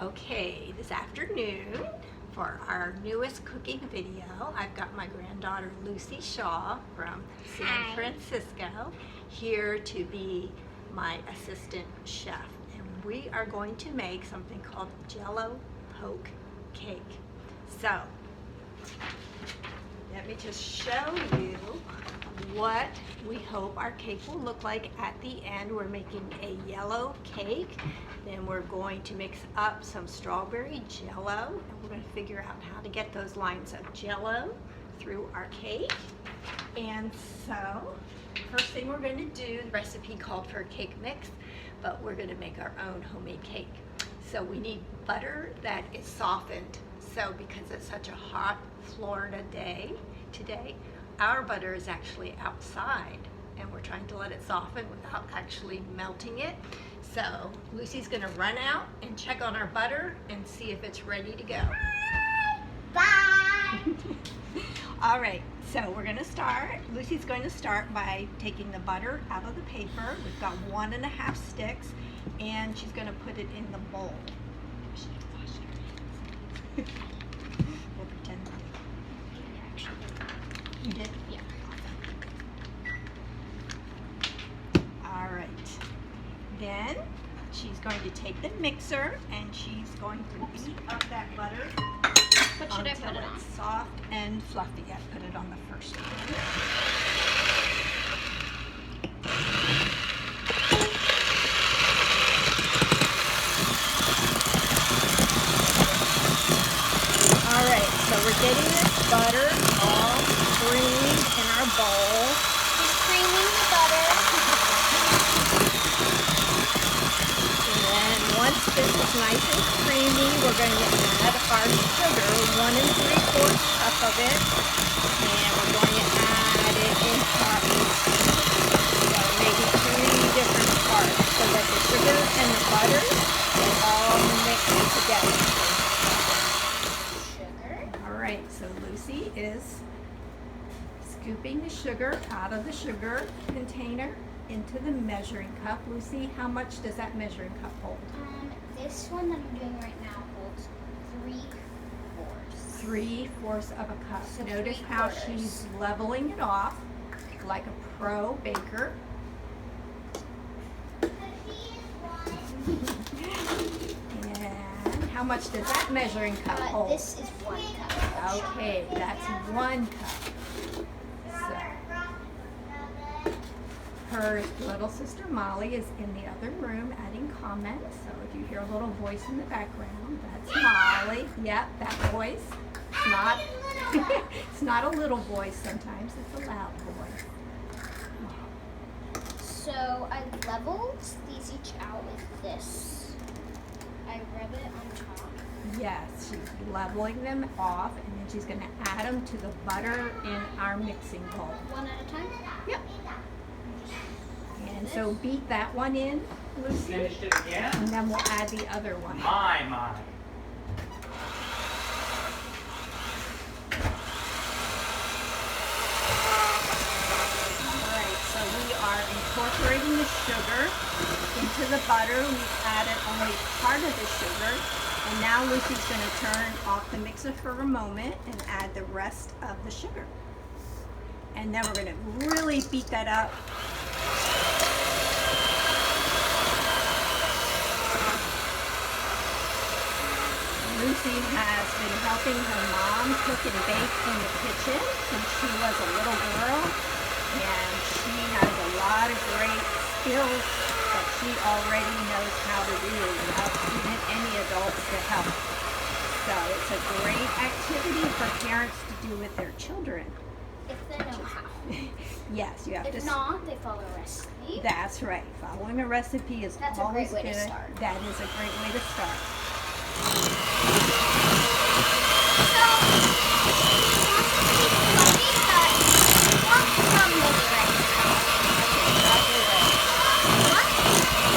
Okay, this afternoon for our newest cooking video, I've got my granddaughter Lucy Shaw from San Francisco here to be my assistant chef. And we are going to make something called Jello poke cake. So, let me just show you what we hope our cake will look like at the end. We're making a yellow cake. Then we're going to mix up some strawberry jello, and we're going to figure out how to get those lines of jello through our cake. And so, first thing we're going to do, the recipe called for a cake mix, but we're going to make our own homemade cake. So we need butter that is softened. So because it's such a hot Florida day today, our butter is actually outside, and we're trying to let it soften without actually melting it. So Lucy's gonna run out and check on our butter and see if it's ready to go. Bye! All right, so we're gonna start. Lucy's going to start by taking the butter out of the paper. We've got 1.5 sticks, and she's gonna put it in the bowl. We'll pretend. You did? Yeah. All right. Then she's going to take the mixer and she's going to beat up that butter What should I put it on? it's soft and fluffy. I put it on the first one. All right, so we're getting this butter all creamed in our bowl. She's creaming the butter. And once this is nice and creamy, we're going to add our sugar, 1 3/4 cup of it, and we're going to add it in parts, so maybe 3 different parts, so that the sugar and the butter will all mix together. Sugar. All right, so Lucy is scooping the sugar out of the sugar container into the measuring cup. Lucy, how much does that measuring cup hold? This one that I'm doing right now holds 3/4. 3/4 of a cup. So Notice how 3/4. she's leveling it off like a pro baker. And how much does that measuring cup hold? This is 1 cup. Okay, that's 1 cup. So, her little sister Molly is in the other room adding comments. So if you hear a little voice in the background, that's Molly. Yep, that voice. It's not, it's not a little voice sometimes, it's a loud voice. So I leveled these each out with this. I rub it on top. Yes, she's leveling them off, and then she's going to add them to the butter in our mixing bowl. One at a time? Yep. And so beat that one in, Lucy, Finished it again? and then we'll add the other one. My. Alright, so we are incorporating the sugar into the butter. We've added only part of the sugar. And now Lucy's going to turn off the mixer for a moment and add the rest of the sugar. And then we're going to really beat that up. Lucy has been helping her mom cook and bake in the kitchen since she was a little girl, and she has a lot of great skills that she already knows how to do without even any adults to help. So it's a great activity for parents to do with their children. If they know how. Yes, you have to. If not, they follow a recipe. That's right. Following a recipe is That's a always great way to good. start. That is a great way to start.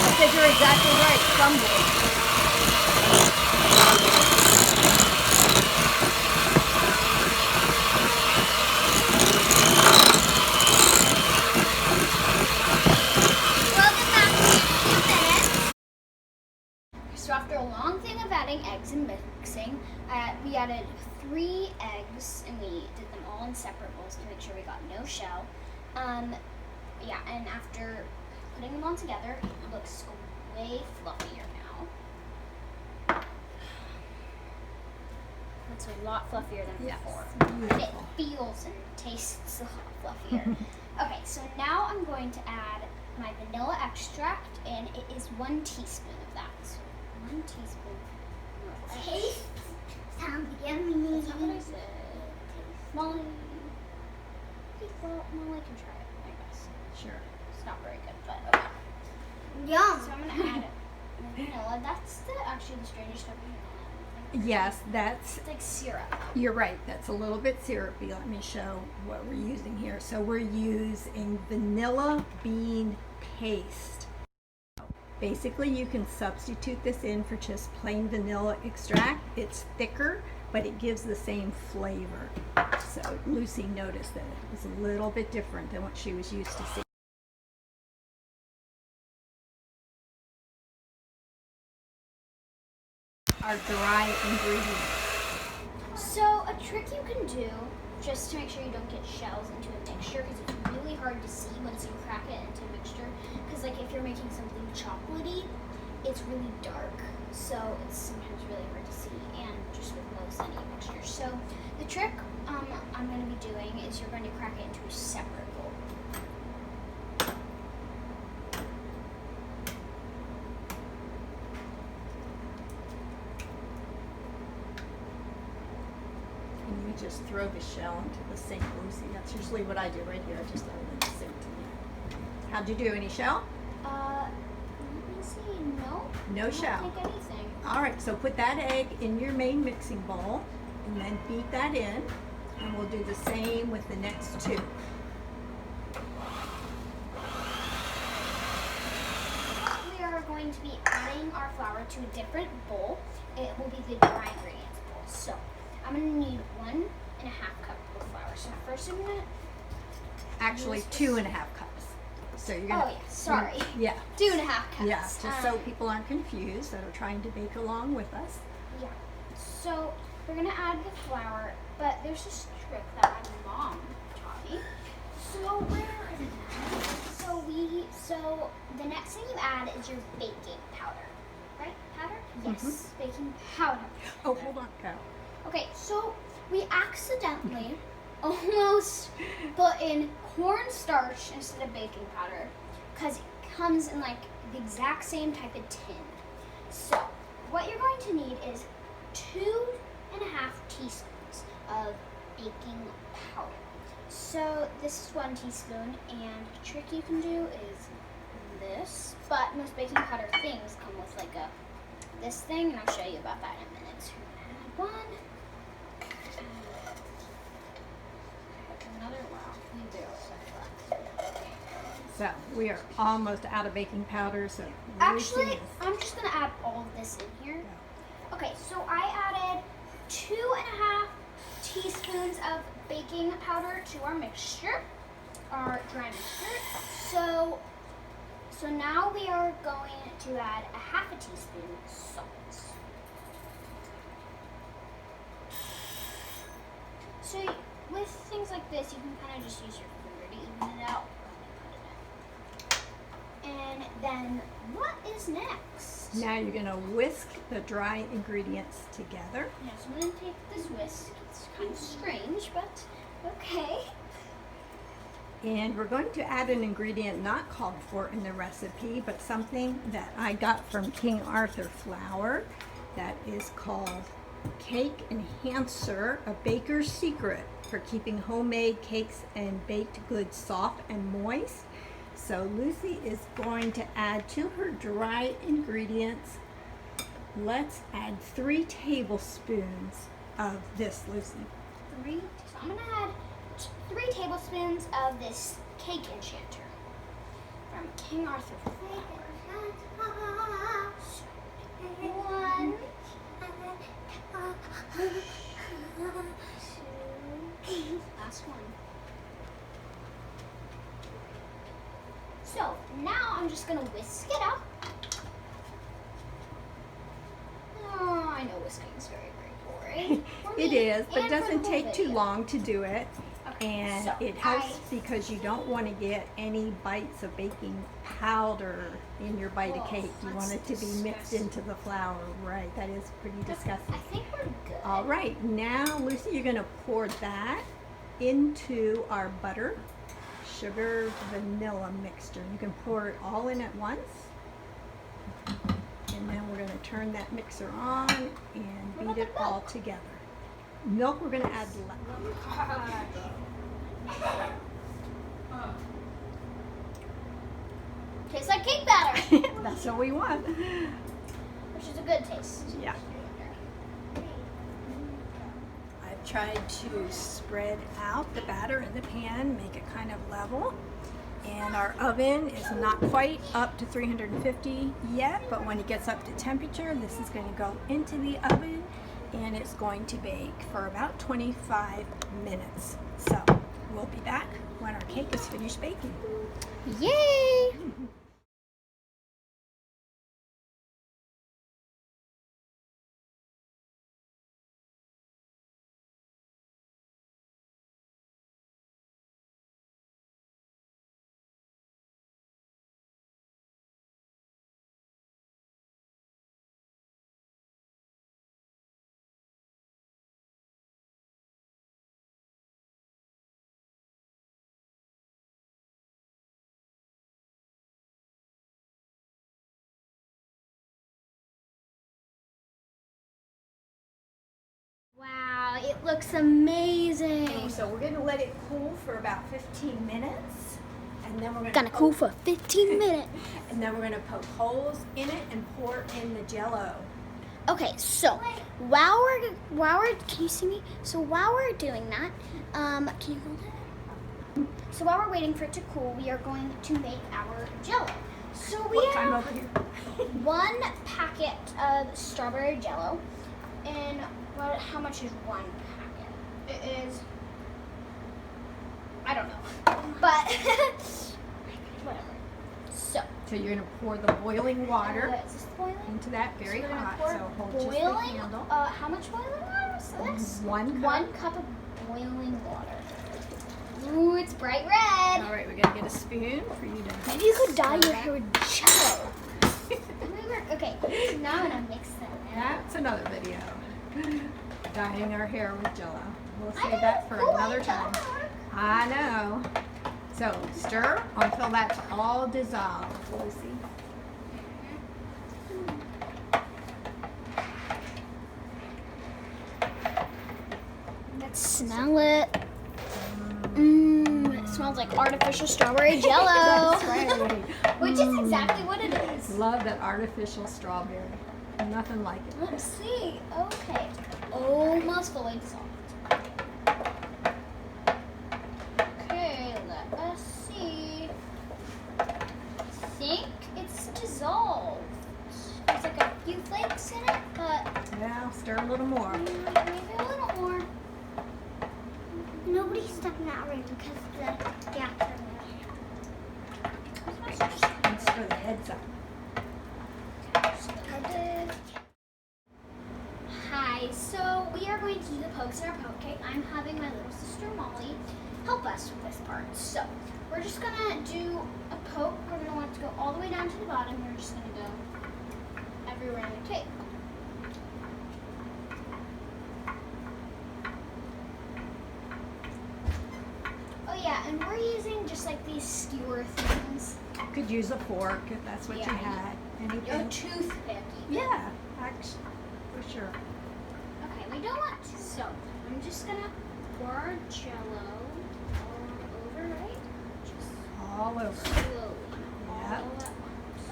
I said you're exactly right. Crumble. So after a long thing of adding eggs and mixing, we added 3 eggs and we did them all in separate bowls to make sure we got no shell. Yeah, and after putting them all together, it looks way fluffier now. It's a lot fluffier than before. And it feels and tastes a lot fluffier. Okay, so now I'm going to add my vanilla extract, and it is 1 teaspoon of that. So 1 teaspoon. Taste sounds yummy. That's not what I said. Molly. Well, Molly can try it, I guess. Sure. It's not very good, but okay. Yum. So I'm gonna add vanilla. That's actually the strangest type of vanilla. Yes, that's, It's like syrup. you're right. That's a little bit syrupy. Let me show what we're using here. So we're using vanilla bean paste. Basically, you can substitute this in for just plain vanilla extract. It's thicker, but it gives the same flavor. So Lucy noticed that it was a little bit different than what she was used to seeing. Our dry ingredients. So a trick you can do, just to make sure you don't get shells into a mixture, because it's really hard to see once you crack it into a mixture. Because like if you're making something chocolatey, it's really dark, so it's sometimes really hard to see, and just with most any mixture. So the trick I'm going to be doing is you're going to crack it into a separate bowl. And you just throw the shell into the sink, Lucy. That's usually what I do right here. I just throw it in the sink to me. How'd you do? Any shell? Let me see. No. No I shell. don't think anything. All right, so put that egg in your main mixing bowl and then beat that in. And we'll do the same with the next 2. We are going to be adding our flour to a different bowl. It will be the dry ingredients bowl. So I'm going to need 1.5 cup of flour. So first I'm going to... Actually, 2.5 cups. So you're gonna. Oh yeah, sorry. Yeah. 2.5 cups. Yeah, just so people aren't confused that are trying to bake along with us. Yeah. So we're going to add the flour, but there's this trick that my mom taught me. So where is it? So the next thing you add is your baking powder. Right? Powder? Yes. Baking powder. Oh, hold on, Carol. Okay, so we accidentally almost put in cornstarch instead of baking powder because it comes in like the exact same type of tin. So what you're going to need is 2.5 teaspoons of baking powder. So this is 1 teaspoon, and a trick you can do is this, but most baking powder things come with like this thing, and I'll show you about that in a minute. So we're gonna add 1. Another, wow, we barely have left. So we are almost out of baking powder. So Actually, Lucy is- I'm just gonna add all of this in here. Okay, so I added 2.5 teaspoons of baking powder to our mixture, our dry mixture. So now we are going to add 1/2 teaspoon salt. So with things like this, you can kind of just use your finger to even it out. And then what is next? Now you're gonna whisk the dry ingredients together. Yeah, so I'm going to take this whisk. It's kind of strange, but okay. And we're going to add an ingredient not called for in the recipe, but something that I got from King Arthur flour that is called Cake Enhancer, a baker's secret for keeping homemade cakes and baked goods soft and moist. So Lucy is going to add to her dry ingredients, let's add 3 tablespoons of this, Lucy. 3. So I'm going to add 3 tablespoons of this cake enchanter from King Arthur flour. 1, 2, last one. So now I'm just gonna whisk it up. It is, but it and for the doesn't whole take too video. long to do it. Okay, And so it helps because you don't want to get any bites of baking powder in your bite of Oh, cake. You want it to be mixed disgusting. into the flour. Right, that is pretty disgusting. I think we're good. All right, now Lucy, you're going to pour that into our butter, sugar, vanilla mixture. You can pour it all in at once. And then we're going to turn that mixer on and What about beat it the all milk? together. Milk, we're going to add lemon. Tastes like cake batter, That's what we want. which is a good taste. Yeah. I've tried to spread out the batter in the pan, make it kind of level. And our oven is not quite up to 350 yet, but when it gets up to temperature, this is going to go into the oven and it's going to bake for about 25 minutes. So we'll be back when our cake is finished baking. Yay! Wow, it looks amazing. So we're going to let it cool for about 15 minutes. And then we're Gonna cool for 15 minutes. And then we're going to poke holes in it and pour in the jello. Okay, so while we're can you see me? So while we're doing that, can you hold it? So while we're waiting for it to cool, we are going to make our jello. So we What time have over here? 1 packet of strawberry jello, and how much is 1 packet? It is, I don't know, but whatever. So So you're going to pour the boiling water is this boiling? into that very So we're gonna hot. pour So hold just the boiling. handle. How much boiling water is this? 1 cup. 1 cup of boiling water. Ooh, it's bright red. All right, we're going to get a spoon for you to. Maybe you could dye stir your that. hair with jello. Okay, so now I'm gonna mix them. That's another video. Dyeing our hair with jello. We'll I save know, that for cool, another time. I know. So stir until that's all dissolved, Lucy. Let's smell it. It smells like artificial strawberry jello. That's right. Which is exactly what it is. Love that artificial strawberry. Nothing like it. Let's see. Okay. Almost fully dissolved. Okay, let us see. I think it's dissolved. There's like a few flakes in it, but Yeah, stir a little more. maybe a little more. Nobody's stepping out right because the after. And stir the heads up. Hi, so we are going to do the pokes in our poke cake. I'm having my little sister Molly help us with this part. So we're just gonna do a poke. We're gonna want it to go all the way down to the bottom. We're just gonna go everywhere in the cake. Oh yeah, and we're using just like these skewer things. Could use a fork if that's what you Yeah. had. Your Anything? toothpick. Yeah, actually, for sure. Okay, we don't want to. So I'm just gonna pour our jello all over, right? Just All over. slowly, Yeah. all at once.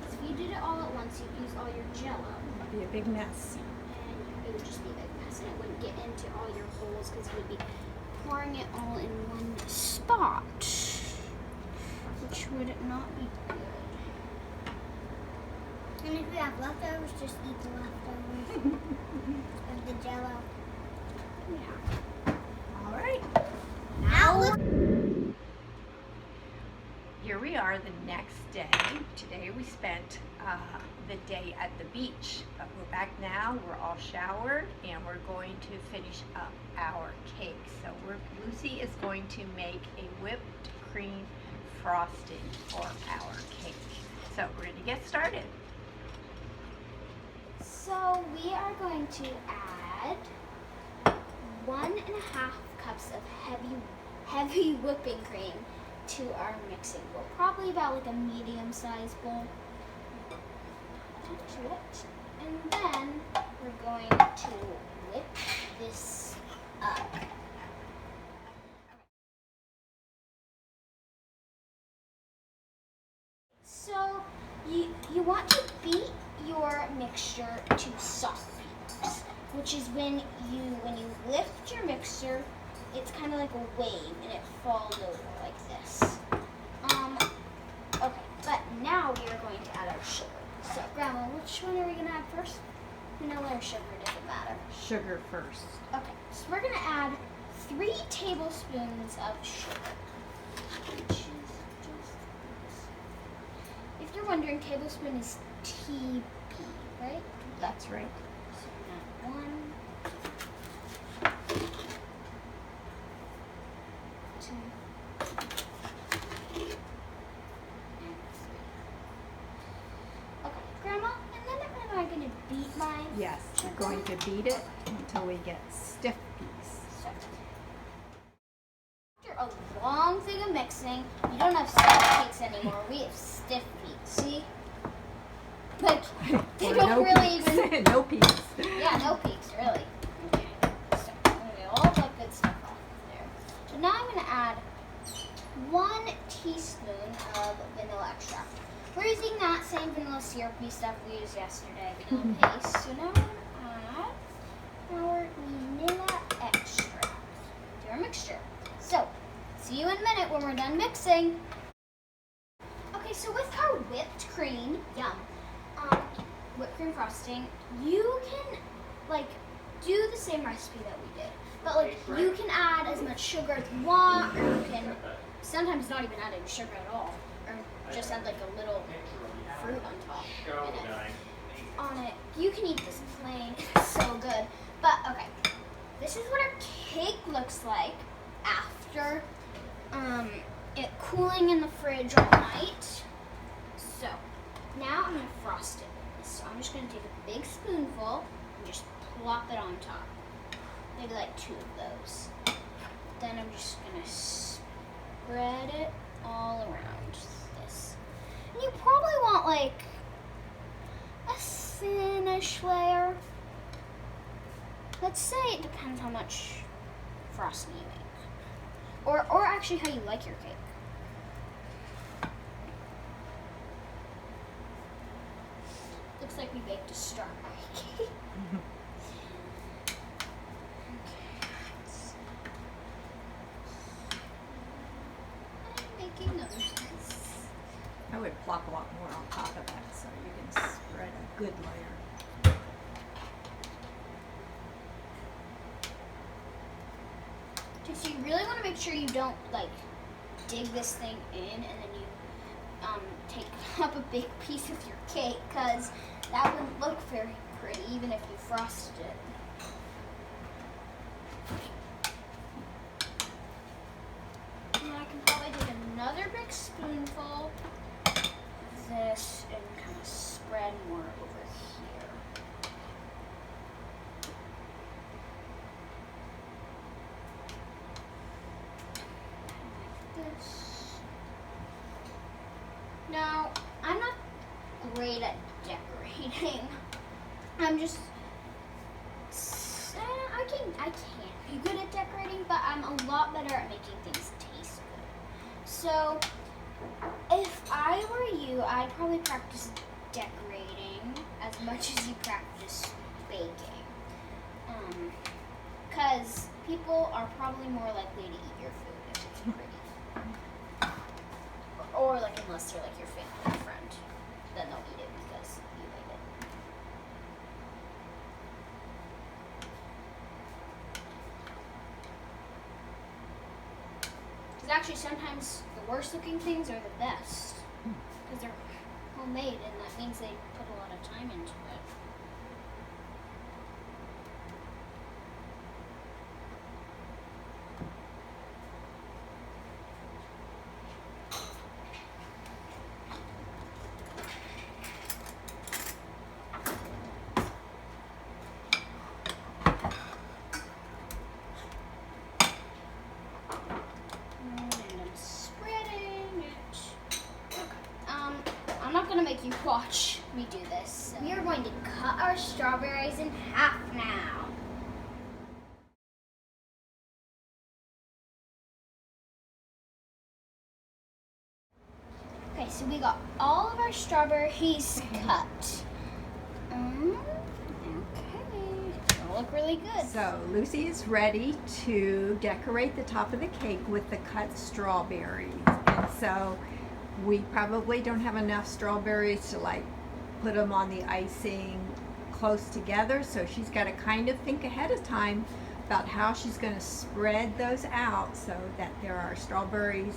So if you did it all at once, you'd use all your jello, It'd be a big mess. and it would just be a big mess, and it wouldn't get into all your holes because you would be pouring it all in one spot, which would not be good. And if you have leftovers, just eat the leftovers of the jello. Yeah. All right. Now You're here we are the next day. Today we spent the day at the beach, but we're back now. We're all showered and we're going to finish up our cake. So Lucy is going to make a whipped cream frosting for our cake. So we're going to get started. So we are going to add 1.5 cups of heavy whipping cream to our mixing bowl. Probably about like a medium-sized bowl. To it. And then we're going to whip this up. So you want to beat your mixture to soft peaks, which is when you lift your mixture, it's kind of like a wave and it falls over like this. Okay, but now we are going to add our sugar. So, Grandma, which one are we going to add first? Vanilla or sugar, doesn't matter. Sugar first. Okay, so we're going to add 3 tablespoons of sugar. Which is just this. If you're wondering, tablespoon is TB, right? That's right. So we're going to add 1, 2, and 3. Okay, Grandma, and then am I going to beat my Yes, we're going to beat it until we get stiff peaks. So, after a long thing of mixing, we don't have stiff peaks anymore. We have stiff peaks. See? Like, they don't No really peaks. even... No peaks. Yeah, no peaks, really. Okay, so I'm going to get all that good stuff off of there. So now I'm going to add 1 teaspoon of vanilla extract. We're using that same vanilla syrupy stuff we used yesterday, vanilla paste. So now we're going to add our vanilla extract to our mixture. So, see you in a minute when we're done mixing. Okay, so with our whipped cream, whipped cream frosting, you can like do the same recipe that we did, but like you can add as much sugar as you want, or you can sometimes not even add any sugar at all, or just add like a little fruit on top. On it, you can eat this plain. It's so good. But okay, this is what our cake looks like after it cooling in the fridge all night. So now I'm gonna frost it. So I'm just gonna take a big spoonful and just plop it on top. Maybe like 2 of those. Then I'm just gonna spread it all around this. And you probably want like a thinnish layer. Let's say it depends how much frosting you make. Or actually how you like your cake. Looks like we baked a strawberry cake. I'm making those. I would plop a lot more on top of that so you can spread a good layer. Okay, so you really want to make sure you don't like dig this thing in and then you take up a big piece of your cake, because that wouldn't look very pretty even if you frosted it. And I can probably take another big spoonful of this and kind of spread more over here. Like this. Now, I'm not great at decorating. I'm just, I can be good at decorating, but I'm a lot better at making things taste good. So, if I were you, I'd probably practice decorating as much as you practice baking. Because people are probably more likely to eat your food if it's pretty. Or like unless they're like your family or friend, then they'll eat it because you made it. Because actually sometimes the worst looking things are the best. Because they're homemade, and that means they put a lot of time into it. I'm not gonna make you watch me do this. So. We are going to cut our strawberries in half now. Okay, so we got all of our strawberries cut. Okay, it'll look really good. So Lucy is ready to decorate the top of the cake with the cut strawberries. And so we probably don't have enough strawberries to like put them on the icing close together. So she's got to kind of think ahead of time about how she's going to spread those out so that there are strawberries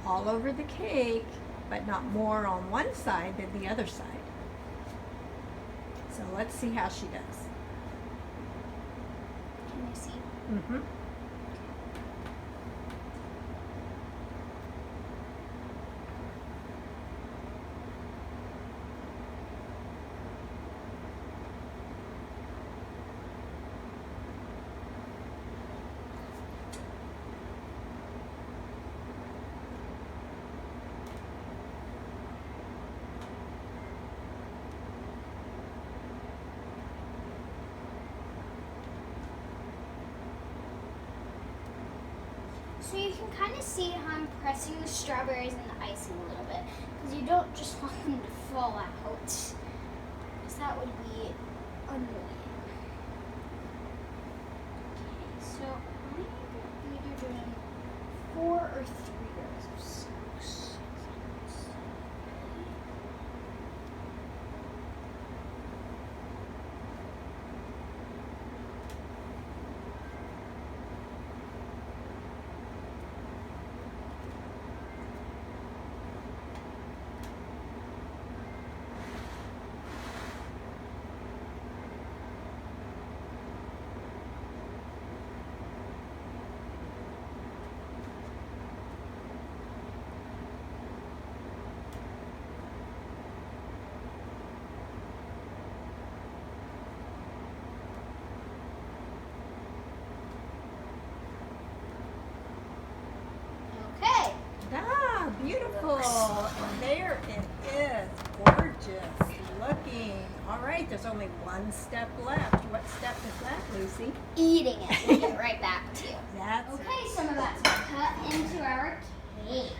all over the cake, but not more on one side than the other side. So let's see how she does. Can you see? Mm-hmm. So you can kind of see how I'm pressing the strawberries in the icing a little bit, because you don't just want them to fall out, because that would be annoying. Okay, so I think I'm either doing 4 or 3 rows of socks. Okay. Ah, beautiful. And there it is. Gorgeous looking. All right, there's only one step left. What step is that, Lucy? Eating it. We'll get right back to you. That's Okay, some of that's cut into our cake.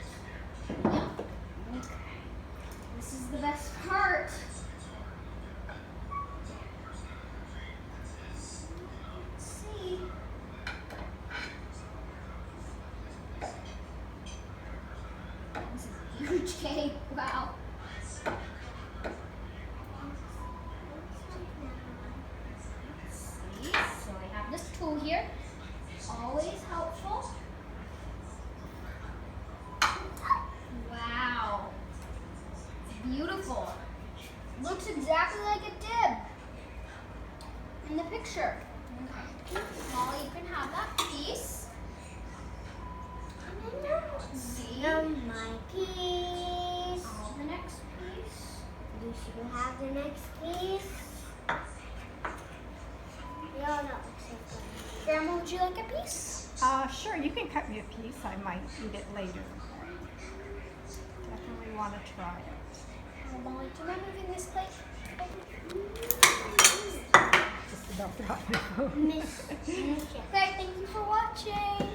Yum. Okay. This is the best part. Let's see. This is a huge cake. Wow. Let's see. So I have this tool here. Always helpful. Wow. It's beautiful. Looks exactly like it did in the picture. Okay. Molly, you can have that piece. See? My piece. All the next piece. You should have the next piece. Yeah, no. Grandma, would you like a piece? sure, you can cut me a piece. I might eat it later. Definitely want to try it. Molly, do you mind moving this plate? Just about right. Miss. Okay, thank you for watching.